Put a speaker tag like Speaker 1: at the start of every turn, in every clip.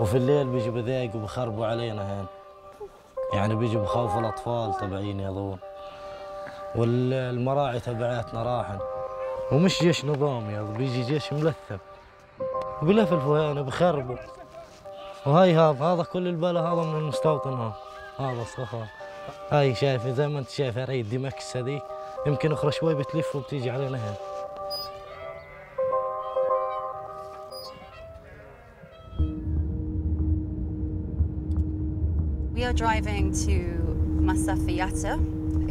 Speaker 1: وفي الليل بيجوا بذايقوا وبخربوا علينا هين، يعني بيجوا بخوفوا الأطفال تبعين يظون، والمراعي تبعاتنا راحن، ومش جيش نظامي، بيجي جيش ملثم وبلفلفوا هنا بخربوا. وهاي هذا كل البلا هذا من المستوطن هذا الصخر. هاي شايف زي ما انت شايف هاي دمكس هذيك، يمكن اخرى شوي بتلف وبتيجي علينا هنا.
Speaker 2: We are driving to Masafer Yatta.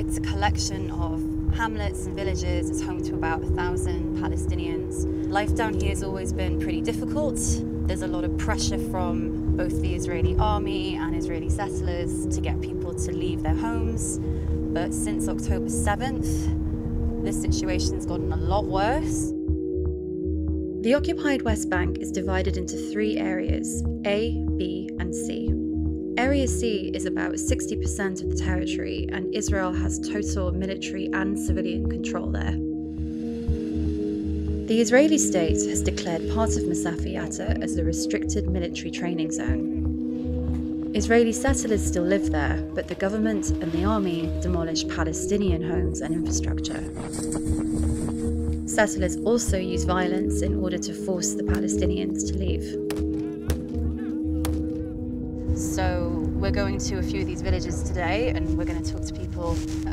Speaker 2: It's a collection of hamlets and villages. It's home to about 1,000 Palestinians. Life down here has always been pretty difficult. There's a lot of pressure from both the Israeli army and Israeli settlers to get people to leave their homes. But since October 7th, this situation's gotten a lot worse. The occupied West Bank is divided into 3 areas, A, B, and C. Area C is about 60% of the territory, and Israel has total military and civilian control there. The Israeli state has declared part of Masafer Yatta as a restricted military training zone. Israeli settlers still live there, but the government and the army demolished Palestinian homes and infrastructure. Settlers also use violence in order to force the Palestinians to leave. So we're going to a few of these villages today, and we're going to talk to people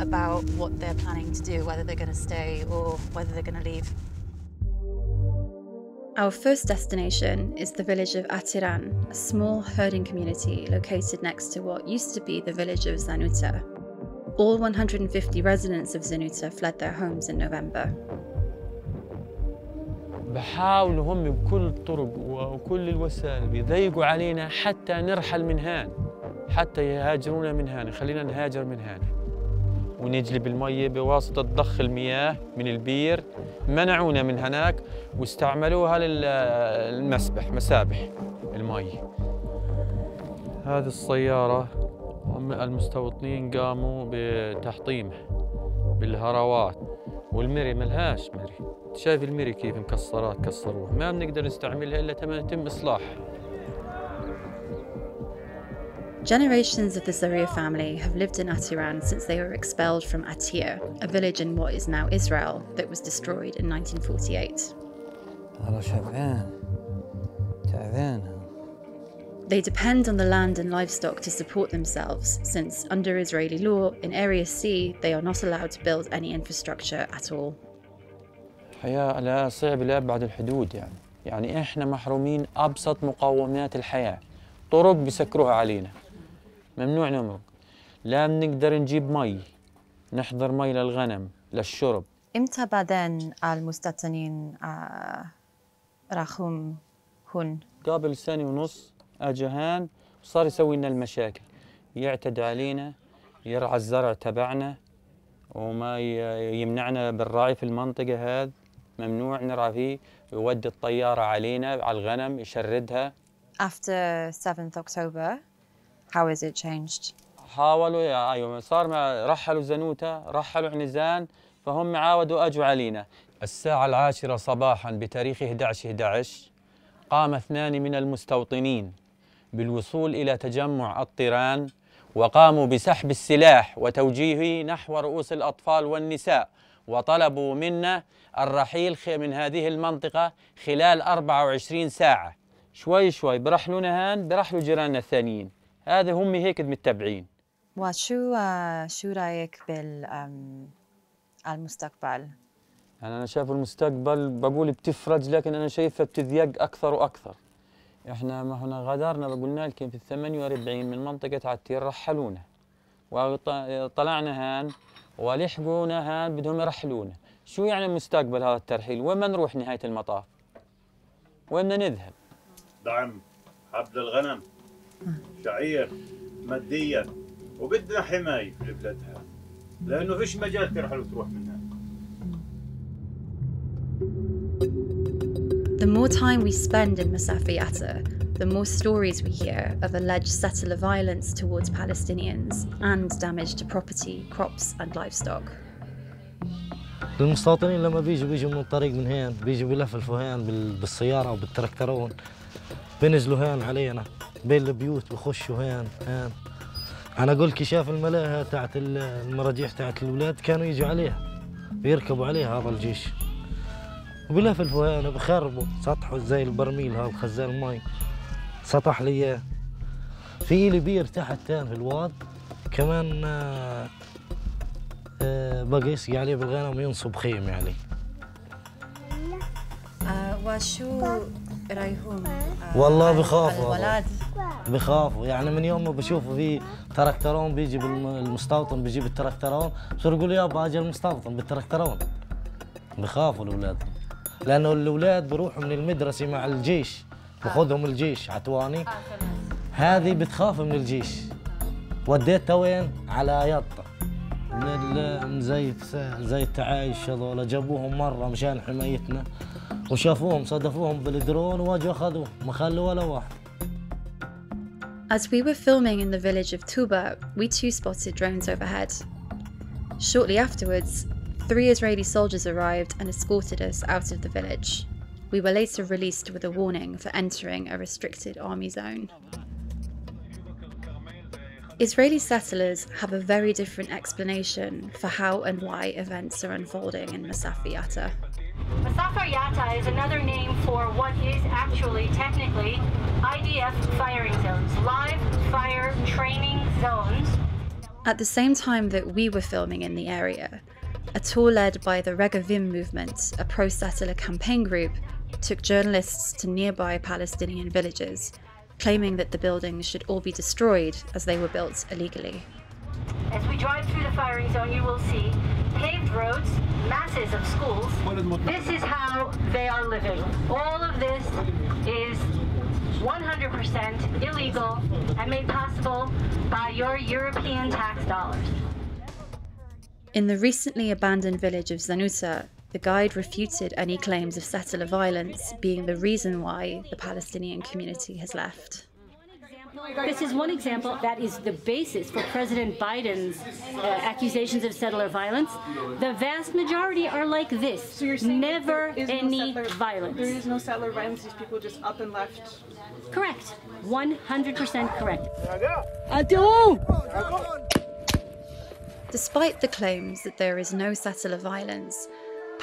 Speaker 2: about what they're planning to do, whether they're going to stay or whether they're going to leave. Our first destination is the village of Atan, a small herding community located next to what used to be the village of Zanuta. All 150 residents of Zanuta fled their homes in November.
Speaker 3: بحاولوا هم بكل الطرق وكل الوسائل بيضيقوا علينا حتى نرحل من هان، حتى يهاجرونا من هان، خلينا نهاجر من هان ونجلب المية بواسطة ضخ المياه من البير. منعونا من هناك واستعملوها للمسبح، مسابح المية. هذه السيارة هم المستوطنين قاموا بتحطيمها بالهروات، والمري ملهاش مري. شايف المري كيف مكسرات كسروها، ما بنقدر نستعملها الا لما يتم اصلاحها.
Speaker 2: Generations of the Zaria family have lived in Atiran since they were expelled from Atir, a village in what is now Israel that was destroyed in 1948. They depend on the land and livestock to support themselves, since under Israeli law, in Area C, they are not allowed to build any infrastructure at all.
Speaker 3: الحياة لا صعب لأبعد الحدود، يعني إحنا محرومين أبسط مقومات الحياة. طرق بيسكروها علينا، ممنوع نمرق، لا بنقدر نجيب مي، نحضر مي للغنم للشرب.
Speaker 2: إمتى بعدين المستوطنين راحوا هون؟
Speaker 3: قبل سنة ونص أجا هان وصار يسوي لنا المشاكل، يعتدي علينا، يرعى الزرع تبعنا وما يمنعنا بالرعي في المنطقة هذه، ممنوع نرعى فيه، يودي الطيارة علينا على الغنم يشردها.
Speaker 2: After 7th October, how has it changed?
Speaker 3: حاولوا ايوه صار رحلوا زنوتة، رحلوا عنزان، فهم عاودوا اجوا علينا. الساعة 10 صباحا بتاريخ 11/11 قام 2 من المستوطنين بالوصول إلى تجمع الطيران، وقاموا بسحب السلاح وتوجيهه نحو رؤوس الأطفال والنساء، وطلبوا منا الرحيل من هذه المنطقة خلال 24 ساعة. شوي شوي برحلونا هان، برحلوا جيراننا الثانيين، هذا هم هيك متبعين.
Speaker 2: وشو رأيك المستقبل؟
Speaker 3: أنا شايف المستقبل بقول بتفرج، لكن أنا شايفها بتضيق أكثر وأكثر. إحنا ما هنا غادرنا قلنا لكم في 48 من منطقة عتير رحلونا، وطلعنا هان ولحقونا هان بدهم يرحلونا. شو يعني المستقبل هذا الترحيل؟ وين ما نروح نهاية المطاف؟ وين بدنا نذهب؟
Speaker 4: دعم حبل الغنم، شعير، ماديا، وبدنا حماية في البلاد هذه، لأنه فيش مجال ترحل وتروح منها.
Speaker 2: The more time we spend in Masafer Yatta, the more stories we hear of alleged settler violence towards Palestinians and damage to property, crops and livestock.
Speaker 1: المستوطنين لما بيجوا من الطريق من هين، بيجوا بيلفلفوا هين بالسيارة وبالتركترون، بينزلوا هين علينا بين البيوت بخشوا هين. أنا أقول كشاف الملاهي تاعت المراجيح تاعت الأولاد كانوا يجوا عليها ويركبوا عليها هذا الجيش، وبلفلفوا هنا بخربوا سطحوا زي البرميل هذا خزان المي سطح لي إياه. في لي بير تحت تاني في الواد كمان بقى يسقي عليه بالغنم وينصب خيم عليه.
Speaker 2: وشو رأيهم؟
Speaker 1: والله بخافوا
Speaker 2: الولاد
Speaker 1: بخافوا، يعني من يوم ما بشوفوا في تراكترون بيجي المستوطن بيجيب التراكترون بصيروا يقولوا يابا اجى المستوطن بالتراكترون. بخافوا الاولاد لانه الاولاد بروحوا من المدرسه مع الجيش بخذهم الجيش عتواني. هذه بتخاف من الجيش. وديتها وين؟ على يطا من زي التعايش هذول جابوهم مره مشان حمايتنا وشافوهم صدفوهم بالدرون واجوا اخذوه ما خلوا ولا واحد.
Speaker 2: As we were filming in the village of Tuba, we too spotted drones overhead. Shortly afterwards, 3 Israeli soldiers arrived and escorted us out of the village. We were later released with a warning for entering a restricted army zone. Israeli settlers have a very different explanation for how and why events are unfolding in Masafer Yatta.
Speaker 5: Masafer Yatta is another name for what is actually, technically, IDF firing zones, live fire training zones.
Speaker 2: At the same time that we were filming in the area, a tour led by the Reservist movement, a pro-settler campaign group, took journalists to nearby Palestinian villages, claiming that the buildings should all be destroyed as they were built illegally.
Speaker 5: As we drive through the firing zone, you will see paved roads, masses of schools. This is how they are living. All of this is 100% illegal and made possible by your European tax dollars.
Speaker 2: In the recently abandoned village of Zanuta, the guide refuted any claims of settler violence being the reason why the Palestinian community has left.
Speaker 5: This is one example that is the basis for President Biden's accusations of settler violence. The vast majority are like this.
Speaker 6: So you're saying
Speaker 5: never any violence.
Speaker 6: There is no settler violence, these people just up and left?
Speaker 5: Correct. 100% correct.
Speaker 2: Despite the claims that there is no settler violence,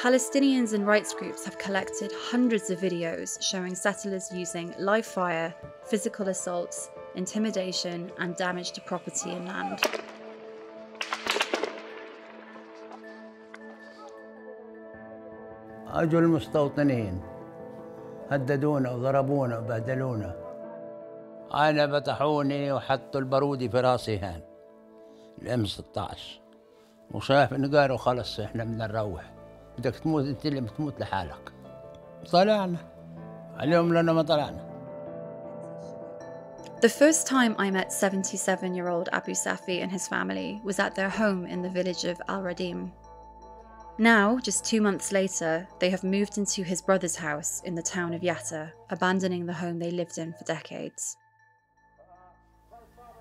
Speaker 2: Palestinians and rights groups have collected hundreds of videos showing settlers using live fire, physical assaults, intimidation, and damage to property and land.
Speaker 7: أجوا المستوطنين هددونا وضربونا وبهدلونا. أنا فتحوني وحطوا البارودي في راسي هان الام 16 وشاف إنه قالوا خلص إحنا بدنا نروح، بدك تموت أنت اللي بتموت لحالك. طلعنا اليوم لنا ما طلعنا.
Speaker 2: The first time I met 77-year-old Abu Safi and his family was at their home in the village of Al-Radim. Now, just 2 months later, they have moved into his brother's house in the town of Yatta, abandoning the home they lived in for decades.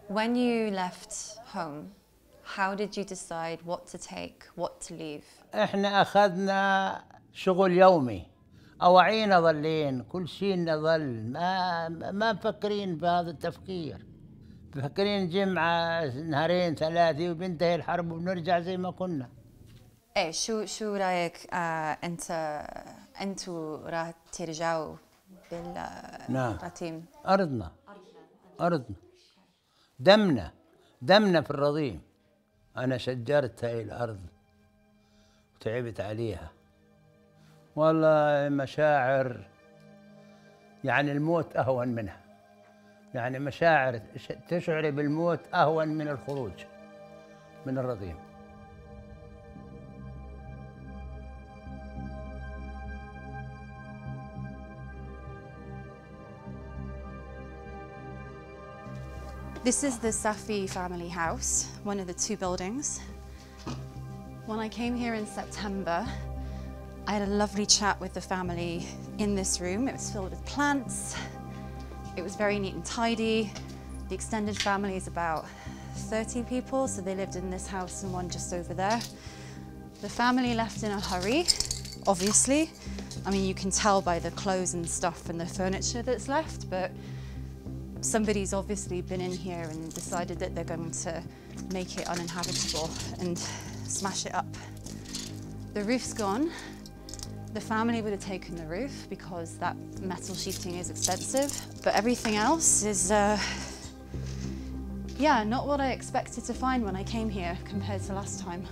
Speaker 2: When you left home, how did you decide what to take, what to leave?
Speaker 7: إحنا أخذنا شغل يومي. أواعينا ظلين كل شيء نظل ما مفكرين بهذا التفكير، مفكرين جمعة نهارين ثلاثة وبنتهي الحرب وبنرجع زي ما كنا.
Speaker 2: إيه شو رأيك أنتوا راح ترجعوا بالرتيم؟
Speaker 7: أرضنا دمنا في الرضيم. أنا شجرت هاي الأرض وتعبت عليها. والله مشاعر يعني الموت أهون منها، يعني مشاعر تشعري بالموت أهون من الخروج من الرضيم.
Speaker 2: This is the Safi family house, one of the 2 buildings. When I came here in September, I had a lovely chat with the family in this room. It was filled with plants. It was very neat and tidy. The extended family is about 30 people, so they lived in this house and one just over there. The family left in a hurry, obviously. I mean, you can tell by the clothes and stuff and the furniture that's left, but Somebody's obviously been in here and decided that they're going to make it uninhabitable and smash it up. The roof's gone. The family would have taken the roof because that metal sheeting is expensive, but everything else is, yeah, not what I expected to find when I came here compared to last time.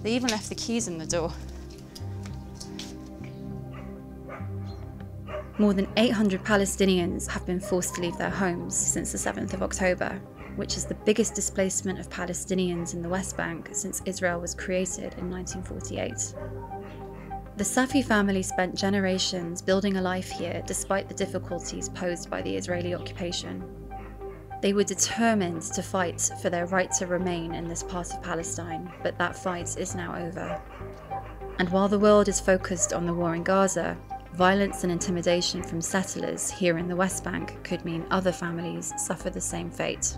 Speaker 2: They even left the keys in the door. More than 800 Palestinians have been forced to leave their homes since the 7th of October, which is the biggest displacement of Palestinians in the West Bank since Israel was created in 1948. The Safi family spent generations building a life here despite the difficulties posed by the Israeli occupation. They were determined to fight for their right to remain in this part of Palestine, but that fight is now over. And while the world is focused on the war in Gaza, violence and intimidation from settlers here in the West Bank could mean other families suffer the same fate.